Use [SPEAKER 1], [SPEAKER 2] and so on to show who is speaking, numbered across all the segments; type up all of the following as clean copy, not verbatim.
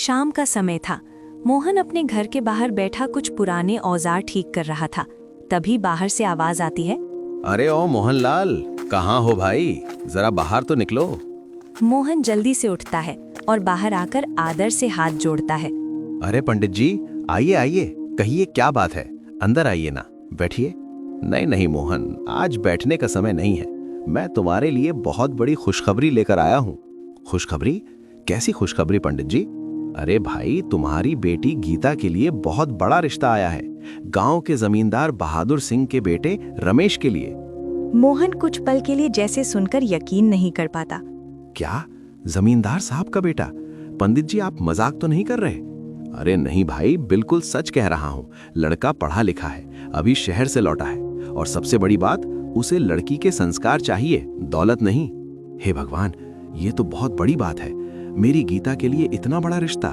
[SPEAKER 1] शाम का समय था। मोहन अपने घर के बाहर बैठा कुछ पुराने औजार ठीक कर रहा था। तभी बाहर से आवाज आती है।
[SPEAKER 2] अरे ओ मोहनलाल, कहाँ हो भाई? जरा बाहर तो निकलो।
[SPEAKER 1] मोहन जल्दी से उठता है और बाहर आकर आदर से हाथ जोड़ता है।
[SPEAKER 2] अरे पंडित जी, आइए आइए, कहिए क्या बात है? अंदर आइए ना, बैठिए। नहीं नहीं मोहन, आज बैठने का समय नहीं है। मैं तुम्हारे लिए बहुत बड़ी खुशखबरी लेकर आया हूँ। खुशखबरी? कैसी खुशखबरी पंडित जी? अरे भाई, तुम्हारी बेटी गीता के लिए बहुत बड़ा रिश्ता आया है। गांव के जमींदार बहादुर सिंह के बेटे रमेश के लिए।
[SPEAKER 1] मोहन कुछ पल के लिए जैसे सुनकर यकीन नहीं कर पाता।
[SPEAKER 2] क्या? जमींदार साहब का बेटा? पंडित जी, आप मजाक तो नहीं कर रहे? अरे नहीं भाई, बिल्कुल सच कह रहा हूँ। लड़का पढ़ा लिखा है, अभी शहर से लौटा है, और सबसे बड़ी बात, उसे लड़की के संस्कार चाहिए, दौलत नहीं। हे भगवान, ये तो बहुत बड़ी बात है। मेरी गीता के लिए इतना बड़ा रिश्ता।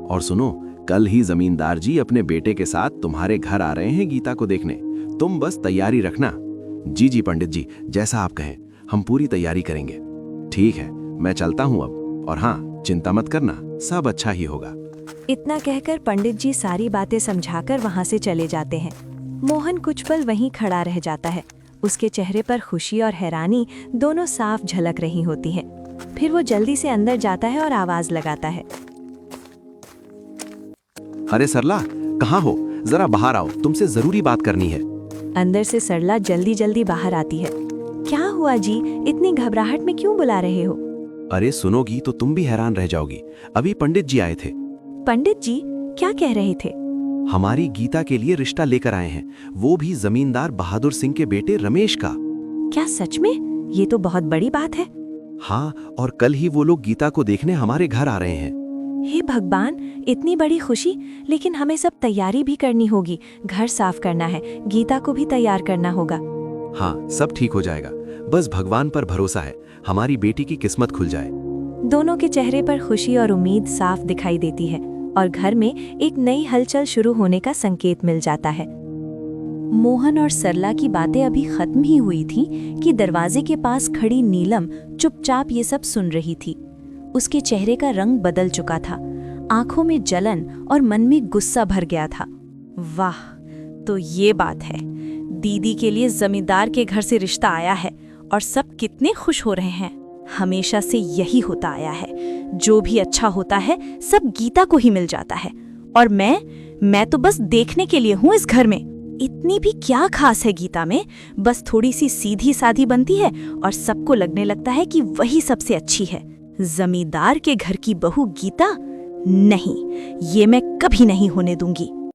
[SPEAKER 2] और सुनो, कल ही जमींदार जी अपने बेटे के साथ तुम्हारे घर आ रहे हैं गीता को देखने। तुम बस तैयारी रखना। जी जी पंडित जी, जैसा आप कहें, हम पूरी तैयारी करेंगे। ठीक है, मैं चलता हूँ अब। और हाँ, चिंता मत करना, सब अच्छा ही होगा।
[SPEAKER 1] इतना कहकर पंडित जी सारी बातें समझाकर वहां से चले जाते हैं। मोहन कुछ पल वहीं खड़ा रह जाता है। उसके चेहरे पर खुशी और हैरानी दोनों साफ झलक रही होती हैं। फिर वो जल्दी से अंदर जाता है और आवाज लगाता है।
[SPEAKER 2] अरे सरला, कहाँ हो? जरा बाहर आओ, तुमसे जरूरी बात करनी है।
[SPEAKER 1] अंदर से सरला जल्दी जल्दी बाहर आती है। क्या हुआ जी, इतनी घबराहट में क्यों बुला रहे हो?
[SPEAKER 2] अरे सुनोगी तो तुम भी हैरान रह जाओगी। अभी पंडित जी आए थे।
[SPEAKER 1] पंडित जी क्या कह रहे थे?
[SPEAKER 2] हमारी गीता के लिए रिश्ता लेकर आए हैं, वो भी जमींदार बहादुर सिंह के बेटे रमेश का।
[SPEAKER 1] क्या सच में? ये तो बहुत बड़ी बात है।
[SPEAKER 2] हाँ, और कल ही वो लोग गीता को देखने हमारे घर आ रहे हैं।
[SPEAKER 1] हे भगवान, इतनी बड़ी खुशी, लेकिन हमें सब तैयारी भी करनी होगी। घर साफ करना है, गीता को भी तैयार करना होगा।
[SPEAKER 2] हाँ, सब ठीक हो जाएगा, बस भगवान पर भरोसा है, हमारी बेटी की किस्मत खुल जाए।
[SPEAKER 1] दोनों के चेहरे पर खुशी और उम्मीद साफ दिखाई देती है और घर में एक नई हलचल शुरू होने का संकेत मिल जाता है। मोहन और सरला की बातें अभी खत्म ही हुई थी कि दरवाजे के पास खड़ी नीलम चुपचाप ये सब सुन रही थी। उसके चेहरे का रंग बदल चुका था, आंखों में जलन और मन में गुस्सा भर गया था। वाह, तो ये बात है, दीदी के लिए जमींदार के घर से रिश्ता आया है और सब कितने खुश हो रहे हैं। हमेशा से यही होता आया है, जो भी अच्छा होता है सब गीता को ही मिल जाता है। और मैं तो बस देखने के लिए हूँ इस घर में। इतनी भी क्या खास है गीता में? बस थोड़ी सी सीधी साधी बनती है और सबको लगने लगता है कि वही सबसे अच्छी है। जमींदार के घर की बहू गीता? नहीं, ये मैं कभी नहीं होने दूंगी।